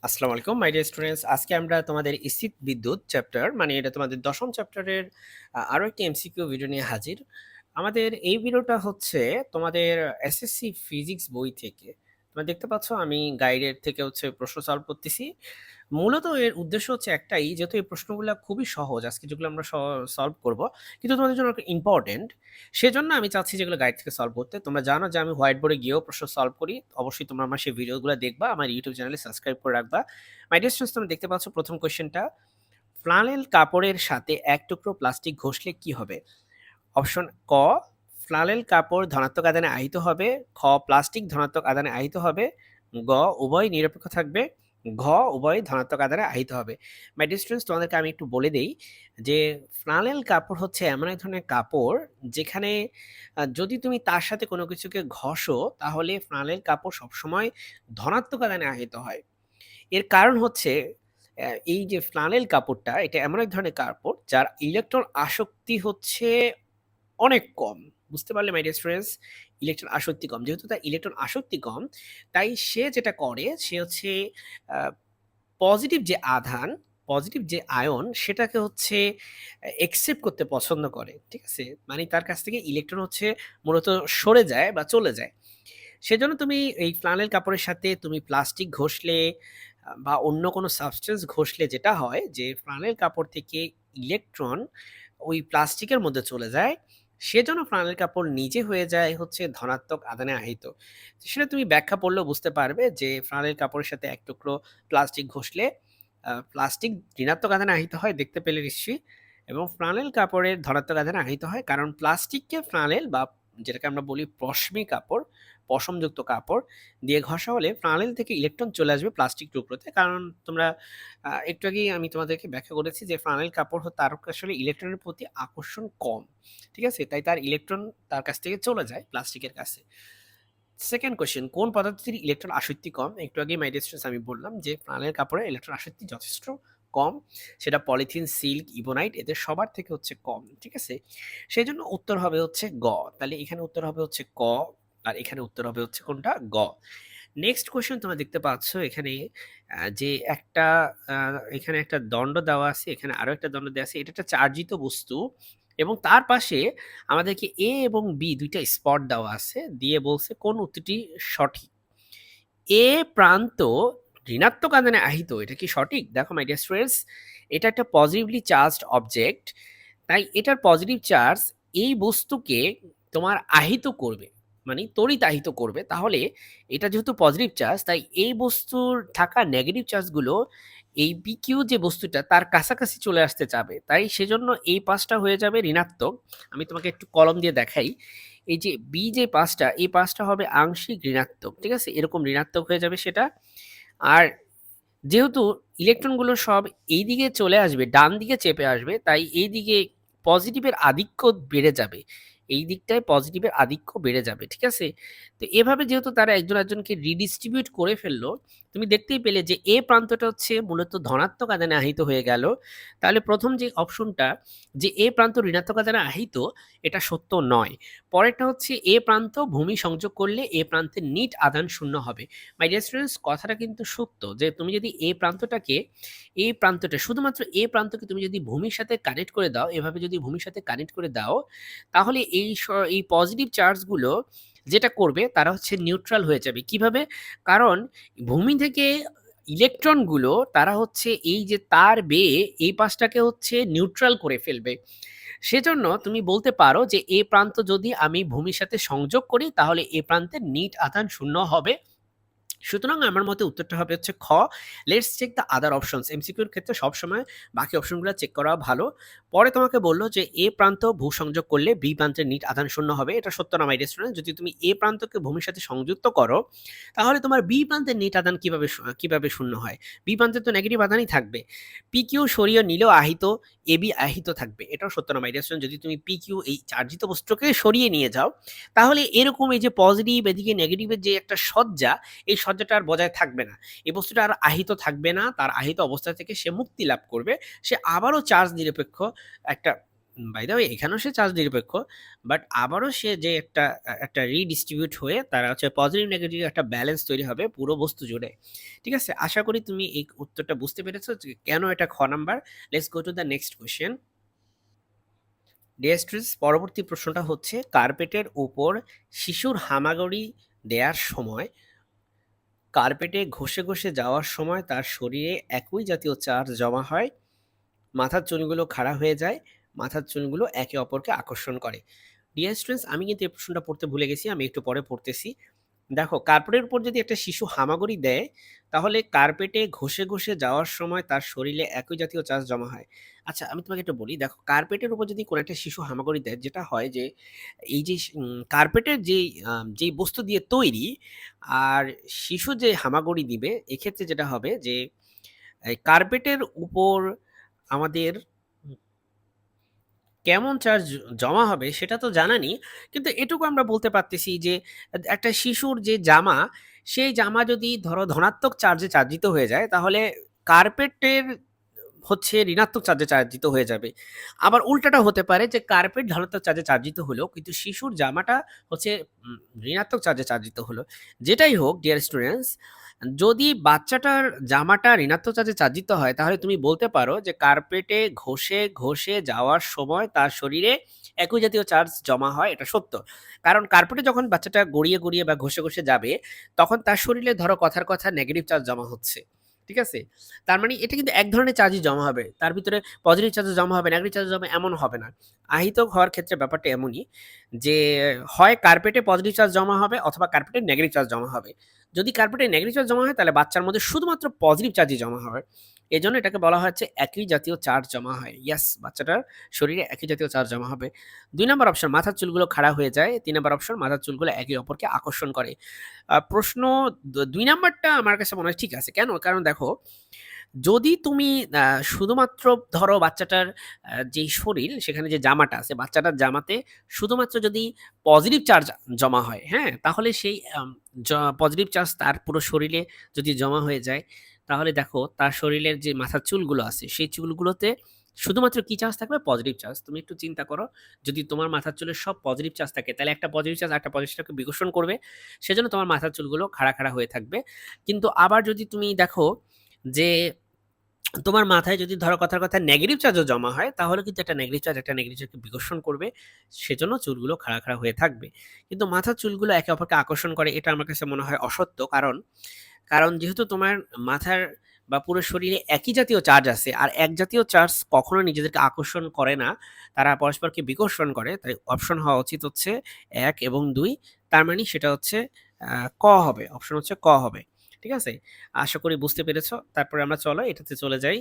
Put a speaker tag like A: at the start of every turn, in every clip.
A: আসসালামু আলাইকুম my dear students. আজকে আমরা তোমাদের স্থিত বিদ্যুৎ চ্যাপ্টার মানে এটা তোমাদের দশম চ্যাপ্টারের আরো একটি এমসিকিউ ভিডিও নিয়ে হাজির। আমাদের এই ভিডিওটা হচ্ছে তোমাদের এসএসসি ফিজিক্স বই থেকে। তোমরা দেখতে পাচ্ছ আমি গাইডের থেকে হচ্ছে প্রশ্ন সলভ করতেছি। মূলত এর উদ্দেশ্য হচ্ছে একটাই, যেহেতু এই প্রশ্নগুলো খুবই সহজ আজকে যেগুলো আমরা সলভ করব, কিন্তু তোমাদের জন্য ইম্পর্টেন্ট, সেজন্য আমি চাচ্ছি যেগুলো গাইড থেকে সলভ করতে। তোমরা জানো যে আমি হোয়াইট বোর্ডে গিয়েও প্রশ্ন সলভ করি, অবশ্যই তোমরা আমার সেই ভিডিওগুলো দেখবা, আমার ইউটিউব চ্যানেলে সাবস্ক্রাইব করে রাখবা। মাই ডিয়ার স্টুডেন্টস, তোমরা দেখতে পাচ্ছ প্রথম কোয়েশ্চেনটা, ফ্লানেল কাপড়ের সাথে এক টুকরো প্লাস্টিক ঘষলে কি হবে? অপশন ক, ফ্লানেল কাপড় ধনাত্মক আধানে আহিত হবে। খ, প্লাস্টিক ধনাত্মক আধানে আহিত হবে। গ, উভয় নিরপেক্ষ থাকবে। ঘ, উভয় ধনাত্মক আধানে আহিত হবে। মাই ডিয়ার স্টুডেন্টস, তোমাদেরকে আমি একটু বলে দেই যে ফ্লানেল কাপড় হচ্ছে এমন এক ধরনের কাপড় যেখানে যদি তুমি তার সাথে কোনো কিছুকে ঘষো তাহলে ফ্লানেল কাপড় সবসময় ধনাত্মক আধানে আহিত হয়। এর কারণ হচ্ছে এই যে ফ্লানেল কাপড়টা এটা এমন এক ধরনের কাপড় যার ইলেকট্রন আসক্তি হচ্ছে অনেক কম। বুঝতে পারলে মাই ডিয়ার স্টুডেন্টস? ইলেকট্রন আসক্তি কম। যেহেতু তার ইলেকট্রন আসক্তি কম, তাই সে যেটা করে সে হচ্ছে আ পজিটিভ যে আধান, পজিটিভ যে আয়ন সেটাকে হচ্ছে একসেপ্ট করতে পছন্দ করে। ঠিক আছে? মানে তার কাছ থেকে ইলেকট্রন হচ্ছে মূলত সরে যায় বা চলে যায়। সেজন্য তুমি এই ফ্লানেল কাপড়ের সাথে তুমি প্লাস্টিক ঘষলে বা অন্য কোনো সাবস্টেন্স ঘষলে যেটা হয় যে ফ্লানেল কাপড় থেকে ইলেকট্রন ওই প্লাস্টিকের মধ্যে চলে যায়। সেজন্য ফ্লানেল কাপড় নিজে হয়ে যায় হচ্ছে ধনাত্মক আধানে আহিত। সেটা তুমি ব্যাখ্যা পড়লেও বুঝতে পারবে যে ফ্লানেল কাপড়ের সাথে এক টুকরো প্লাস্টিক ঘষলে প্লাস্টিক ঋণাত্মক আধানে আহিত হয়, দেখতে পেলে নিশ্চয়ই। এবং ফ্লানেল কাপড়ের ধনাত্মক আধানে আহিত হয় কারণ প্লাস্টিককে ফ্লানেল বা যেটাকে আমরা বলি পশমি কাপড়, পশমযুক্ত কাপড় দিয়ে ঘষা হলে ফ্লানেল থেকে ইলেকট্রন চলে আসবে প্লাস্টিক টুকরোতে। কারণ তোমরা একটু আগেই আমি তোমাদেরকে ব্যাখ্যা করেছি যে ফ্লানেল কাপড় তার আসলে ইলেকট্রনের প্রতি আকর্ষণ কম। ঠিক আছে? তাই তার ইলেকট্রন তার কাছ থেকে চলে যায় প্লাস্টিকের কাছে। সেকেন্ড কোয়েশ্চেন, কোন পদার্থটির ইলেকট্রন আসক্তি কম? একটু আগেই মাই ডিয়ার স্টুডেন্টস আমি বললাম যে ফ্লানেল কাপড়ের ইলেকট্রন আসক্তি যথেষ্ট কম। সেটা পলিথিন, সিল্ক, ইবোনাইট এদের সবার থেকে হচ্ছে কম। ঠিক আছে? সেজন্য উত্তর হবে হচ্ছে গ। তাহলে এখানে উত্তর হবে হচ্ছে ক, আর এখানে উত্তর হবে হচ্ছে কোনটা? গ। নেক্সট কোয়েশ্চেন তোমরা দেখতে পাচ্ছ এখানে যে একটা এখানে একটা দণ্ড দেওয়া আছে, এখানে আরো একটা দণ্ড দেওয়া আছে। এটা একটা চার্জিত বস্তু এবং তার পাশে আমাদেরকে এ এবং বি ২ টা স্পট দেওয়া আছে। দিয়ে বলছে কোন উত্তরটি সঠিক? এ প্রান্ত ঋণাত্মক আধানে আহিত। এটা কি সঠিক? দেখো মাই ডিয়ার স্টুডেন্টস, এটা একটা পজিটিভলি চার্জড অবজেক্ট। তাই এটার পজিটিভ চার্জ এই বস্তুকে তোমার আহিত করবে। মানে তড়িতাহিত করবে। তাহলে এটা যেহেতু পজিটিভ চার্জ তাই এই বস্তুর থাকা নেগেটিভ চার্জগুলো এই PQ যে বস্তুটা তার কাছাকাছি চলে আসতে চাবে। তাই সেজন্য এই পাশটা হয়ে যাবে ঋণাত্মক। আমি তোমাকে একটু কলম দিয়ে দেখাই। এই যে বি যে পাশটা, এই পাশটা হবে আংশিক ঋণাত্মক। ঠিক আছে? এরকম ঋণাত্মক হয়ে যাবে সেটা। আর যেহেতু ইলেকট্রনগুলো সব এইদিকে চলে আসবে, ডান দিকে চেপে আসবে, তাই এইদিকে পজিটিভের আধিক্য বেড়ে যাবে। এই দিকটায় পজিটিভের আধিক্য বেড়ে যাবে। ঠিক আছে? তো এভাবে যেহেতু তারা একজন আরেকজনকে রিডিস্ট্রিবিউট করে ফেললো, তুমি দেখতেই পেলে যে এ প্রান্তটা হচ্ছে মূলত ধনাত্মক আধানে আহিত হয়ে গেল। তাহলে প্রথম যে অপশনটা যে এ প্রান্ত ঋণাত্মক আধানে আহিত, এটা সত্য নয়। পরেরটা হচ্ছে এ প্রান্ত ভূমি সংযোগ করলে এ প্রান্তের নিট আধান শূন্য হবে। মাই ডিয়ার স্টুডেন্টস, কথাটা কিন্তু সত্য যে তুমি যদি এই প্রান্তটা শুধুমাত্র এ প্রান্তকে তুমি যদি ভূমির সাথে কানেক্ট করে দাও, এভাবে যদি ভূমির সাথে কানেক্ট করে দাও, তাহলে এই পজিটিভ চার্জগুলো যেটা করবে তারা হচ্ছে নিউট্রাল হয়ে যাবে। কিভাবে? কারণ ভূমি থেকে ইলেকট্রনগুলো তারা হচ্ছে এই যে তার বেয়ে এই পাশটাকে হচ্ছে নিউট্রাল করে ফেলবে। সেজন্য তুমি বলতে পারো যে এ প্রান্ত যদি আমি ভূমির সাথে সংযোগ করি তাহলে এ প্রান্তের নিট আধান শূন্য হবে। সুতরাং আমার মতে উত্তরটা হবে হচ্ছে খ। Let's check the other options. এমসিকিউর ক্ষেত্রে সবসময় বাকি অপশনগুলো চেক করা ভালো। পরে তোমাকে বলল যে এ প্রান্ত ভূ সংযোগ করলে বি প্রান্তের নিট আধান শূন্য হবে। এটা সত্য না মাই ডিয়ার স্টুডেন্ট? যদি তুমি এ প্রান্তকে ভূমির সাথে সংযুক্ত করো তাহলে তোমার বি প্রান্তের নিট আধান কিভাবে শূন্য হয়? বি প্রান্তে তো নেগেটিভ আধানই থাকবে। PQ সরিয়ে নিলেও আহিত, AB আহিত থাকবে। এটাও সত্য না মাই ডিয়ার স্টুডেন্ট? যদি তুমি PQ এই চার্জিত বস্তুকে সরিয়ে নিয়ে যাও তাহলে এরকম এই যে পজিটিভ এদিকে নেগেটিভের যে একটা সজ্জা, এই সজ্জাটা আর বজায় থাকবে না। এই বস্তুটা আর আহিত থাকবে না। তার আহিত অবস্থা থেকে সে মুক্তি লাভ করবে। সে আবারও চার্জ নিরপেক্ষ একটা বাই দ্য ওয়ে এখানেও সে চার্জ নিরপেক্ষ, বাট আবারও সে যে একটা রিডিস্ট্রিবিউট হয়ে তারা হচ্ছে পজিটিভ নেগেটিভ একটা ব্যালেন্স তৈরি হবে পুরো বস্তু জুড়ে। ঠিক আছে? আশা করি তুমি এই উত্তরটা বুঝতে পেরেছো যে কেন এটা খ number. Let's go to the next question. Dear students, পরবর্তী প্রশ্নটা হচ্ছে কার্পেটের উপর শিশুর হামাগুড়ি দেওয়ার সময় কার্পেটে ঘষে ঘষে যাওয়ার সময় তার শরীরে একই জাতীয় চার্জ জমা হয়, মাথার চুলগুলো খাড়া হয়ে যায়, মাথার চুলগুলো একে অপরকে আকর্ষণ করে। ডিয়ার স্টুডেন্টস, আমি কিন্তু এই প্রশ্নটা পড়তে ভুলে গেছি, আমি একটু পরে পড়তেছি। দেখো, কার্পেটের উপর যদি একটা শিশু হামাগুড়ি দেয়, তাহলে কার্পেটে ঘষে ঘষে যাওয়ার সময় তার শরীরে একই জাতীয় চার্জ জমা হয়। আচ্ছা, আমি তোমাকে একটু বলি, দেখো কার্পেটের উপর যদি কোনো একটা শিশু হামাগুড়ি দেয়, যেটা হয় যে এই যে কার্পেটের যেই বস্তু দিয়ে তৈরি, আর শিশু যে হামাগুড়ি দিবে, এক্ষেত্রে যেটা হবে যে এই কার্পেটের উপর আমাদের কেমন চার্জ জমা হবে সেটা তো জানা নেই। কিন্তু এটুকু আমরা বলতে পারতেছি যে একটা শিশুর যে জামা, সেই জামা যদি ধরো ধনাত্মক চার্জে চার্জিত হয়ে যায়, তাহলে কার্পেটের হচ্ছে ঋণাত্মক চার্জে চার্জিত হয়ে যাবে। আবার উল্টাটা হতে পারে যে কার্পেট ধনাত্মক চার্জে চার্জিত হলো, কিন্তু শিশুর জামাটা হচ্ছে ঋণাত্মক চার্জে চার্জিত হলো। যেটাই হোক ডিয়ার স্টুডেন্টস, যদি বাচ্চাটার জামাটা ঋণাত্মক চার্জে চার্জিত হয়, তাহলে তুমি বলতে পারো যে কার্পেটে ঘষে ঘষে যাওয়ার সময় তার শরীরে একই জাতীয় চার্জ জমা হয়, এটা সত্য। কারণ কার্পেটে যখন বাচ্চাটা গড়িয়ে গড়িয়ে বা ঘষে ঘষে যাবে, তখন তার শরীরে ধরো কথার কথা নেগেটিভ চার্জ জমা হচ্ছে। ঠিক আছে? তার মানে এটা কিন্তু এক ধরনের চার্জই জমা হবে। তার ভিতরে পজিটিভ চার্জও জমা হবে, নেগেটিভ চার্জ জমা এমন হবে না। আহিত হওয়ার ক্ষেত্রে ব্যাপারটা এমনই যে হয় কার্পেটে পজিটিভ চার্জ জমা হবে অথবা কার্পেটে নেগেটিভ চার্জ জমা হবে। যদি কার্পেটে নেগেটিভ চার্জ জমা হয়, তাহলে বাচ্চার মধ্যে শুধুমাত্র পজিটিভ চার্জই জমা হবে। এজন্য এটাকে বলা হচ্ছে একই জাতীয় চার্জ জমা হয়। ইয়েস, বাচ্চাটার শরীরে একই জাতীয় চার্জ জমা হবে। ২ নাম্বার অপশন, মাথার চুলগুলো খাড়া হয়ে যায়। ৩ নাম্বার অপশন, মাথার চুলগুলো একে অপরকে আকর্ষণ করে। প্রশ্ন ২ নাম্বারটা আমার কাছে মনে হয় ঠিক আছে। কেন? কারণ দেখো, যদি তুমি আ শুধুমাত্র ধরো বাচ্চাটার যেই শরীর, সেখানে যে জামাটা আছে, বাচ্চাটার জামাতে শুধুমাত্র যদি পজিটিভ চার্জ জমা হয়, হ্যাঁ? তাহলে সেই আম জ পজিটিভ চার্জ তার পুরো শরীরে যদি জমা হয়ে যায়, তাহলে দেখো তার শরীরের যে মাথার চুলগুলো আছে, সেই চুলগুলোতে শুধুমাত্র কি চার্জ থাকবে? Positive charge. তুমি একটু চিন্তা করো, যদি তোমার মাথার চুলে সব পজিটিভ চার্জ থাকে, তাহলে একটা পজিটিভ চার্জ আরেকটা পজিটিভ চার্জকে বিকর্ষণ করবে। সেজন্য তোমার মাথার চুলগুলো খাড়া, খাড়া হয়ে থাকবে। কিন্তু আবার যদি তুমি দেখো যে তোমার মাথায় যদি ধরো কথার কথা নেগেটিভ চার্জও জমা হয়, তাহলে কিন্তু একটা নেগেটিভ চার্জ একটা নেগেটিভ চার্জকে বিকর্ষণ করবে। সেজন্য চুলগুলো খাড়া, খাড়া হয়ে থাকবে। কিন্তু মাথার চুলগুলো একে অপরকে আকর্ষণ করে, এটা আমার কাছে মনে হয় অসত্য। কারণ যেহেতু তোমার মাথার বা পুরো শরীরে একই জাতীয় চার্জ আছে, আর এক জাতীয় চার্জ কখনো নিজেদেরকে আকর্ষণ করে না, তারা পরস্পরকে বিকর্ষণ করে। তাই অপশন হওয়া উচিত হচ্ছে ১ এবং ২। তার মানে সেটা হচ্ছে ক হবে। অপশন হচ্ছে ক হবে। ঠিক আছে? আশা করি বুঝতে পেরেছ। তারপরে আমরা চলো এটাতে চলে যাই।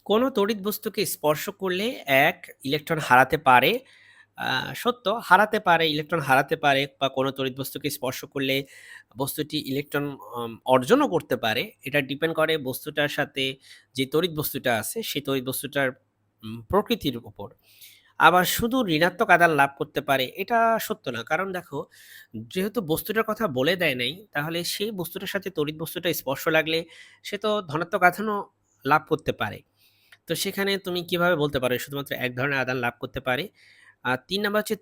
A: কোনো তড়িৎ বস্তুকে স্পর্শ করলে ১ ইলেকট্রন হারাতে পারে। আ সত্য, হারাতে পারে, ইলেকট্রন হারাতে পারে, বা কোনো তড়িৎ বস্তুকে স্পর্শ করলে বস্তুটি ইলেকট্রন অর্জনও করতে পারে। এটা ডিপেন্ড করে বস্তুটার সাথে যে তড়িৎ বস্তুটা আছে, সেই তড়িৎ বস্তুটার প্রকৃতির উপর। আবার শুধু ঋণাত্মক আদান লাভ করতে পারে, এটা সত্য না। কারণ দেখো, যেহেতু বস্তুটার কথা বলে দেয় নাই, তাহলে সেই বস্তুটার সাথে তড়িৎ বস্তুটা স্পর্শ লাগলে সে তো ধনাত্মক আধানও লাভ করতে পারে। তো সেখানে তুমি কিভাবে বলতে পারো শুধুমাত্র এক ধরনের আদান লাভ করতে পারে? ৩ নাম্বার হচ্ছে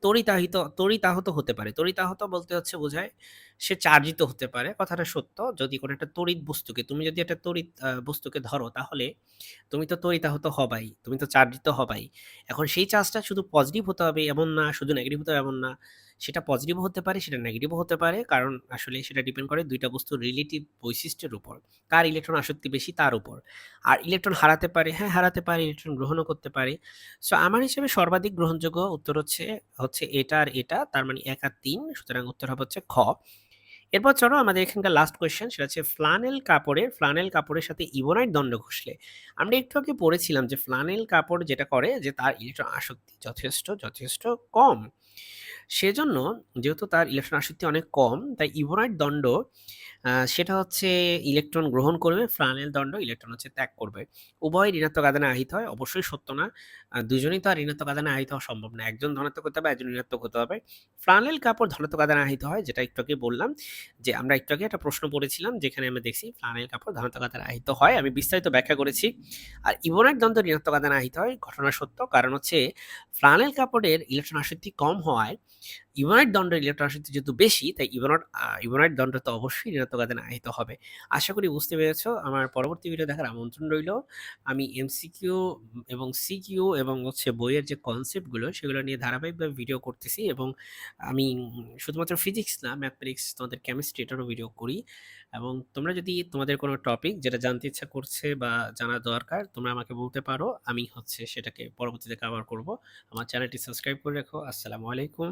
A: তড়িতাহত হতে পারে। তড়িতাহত বলতে হচ্ছে বোঝায় সে চার্জিত হতে পারে। কথাটা সত্য। যদি কোনো একটা তড়িৎ বস্তুকে, তুমি যদি একটা তড়িৎ বস্তুকে ধরো, তাহলে তুমি তো তড়িতাহত হবাই। তুমি তো চার্জিত হবাই। এখন সেই চার্জটা শুধু পজিটিভ হতে হবে এমন না, শুধু নেগেটিভ হতে হবে এমন না। সেটা পজিটিভও হতে পারে, সেটা নেগেটিভও হতে পারে। কারণ আসলে সেটা ডিপেন্ড করে ২ টা বস্তুর রিলেটিভ বৈশিষ্ট্যের উপর। কার ইলেকট্রন আসক্তি বেশি তার উপর। আর ইলেকট্রন হারাতে পারে, হ্যাঁ হারাতে পারে, ইলেকট্রন গ্রহণও করতে পারে। সো আমার হিসেবে সর্বাধিক গ্রহণযোগ্য উত্তর হচ্ছে এটা আর এটা। তার মানে ১ আর ৩। সুতরাং উত্তর হবে হচ্ছে খ। এরপর চলো আমাদের এখানকার লাস্ট কোয়েশ্চেন, সেটা হচ্ছে ফ্লানেল কাপড়ের সাথে ইবোনাইট দণ্ড ঘষলে। আমরা একটু আগে পড়েছিলাম যে ফ্লানেল কাপড় যেটা করে যে তার ইলেকট্রন আসক্তি যথেষ্ট কম। সেজন্য যেহেতু তার ইলেকট্রন আসক্তি অনেক কম, তাই ইবোনাইট দণ্ড সেটা হচ্ছে ইলেকট্রন গ্রহণ করবে, ফ্রানেল দণ্ড ইলেকট্রন হচ্ছে ত্যাগ করবে। উভয় ঋণাত্মক আধানে আহিত হয়। অবশ্যই সত্য না। দুজনেই তো আর ঋণাত্মক আধানে আহিত হওয়া সম্ভব না। একজন ধনাত্মক হতে হবে, একজন ঋণাত্মক হতে হবে। ফ্রানেল কাপড় ধনাত্মক আধানে আহিত হয়, যেটা একটু আগে বললাম যে আমরা একটু আগে একটা প্রশ্ন পড়েছিলাম যেখানে আমরা দেখছি ফ্রানেল কাপড় ধনাত্মক আধানে আহিত হয়। আমি বিস্তারিত ব্যাখ্যা করেছি। আর ইবোনাইট দ্বন্দ্ব ঋণাত্মক আধানে আহিত হয়। ঘটনা সত্য। কারণ হচ্ছে ফ্রানেল কাপড়ের ইলেকট্রন আসক্তি কম হওয়ায় ইউনাইট দণ্ডের ইলেকট্রন আসক্তি যেহেতু বেশি, তাই ইউনাইট দণ্ড তো অবশ্যই ঋণাত্মক আধানে আহিত হবে। আশা করি বুঝতে পেরেছো। আমার পরবর্তী ভিডিও দেখার আমন্ত্রণ রইলো। আমি এমসিকিউ এবং সিকিউ এবং হচ্ছে বইয়ের যে কনসেপ্ট গুলো সেগুলো নিয়ে ধারাবাহিকভাবে ভিডিও করতেছি, এবং আমি শুধুমাত্র ফিজিক্স না, ম্যাথমেটিক্স, তোমাদের কেমিস্ট্রি এটারও ভিডিও করি। এবং তোমরা যদি তোমাদের কোনো টপিক যেটা জানতে ইচ্ছা করছে বা জানা দরকার, তোমরা আমাকে বলতে পারো। আমি হচ্ছে সেটাকে পরবর্তীতে কভার করব। আমার চ্যানেলটি সাবস্ক্রাইব করে রাখো। আসসালামু আলাইকুম।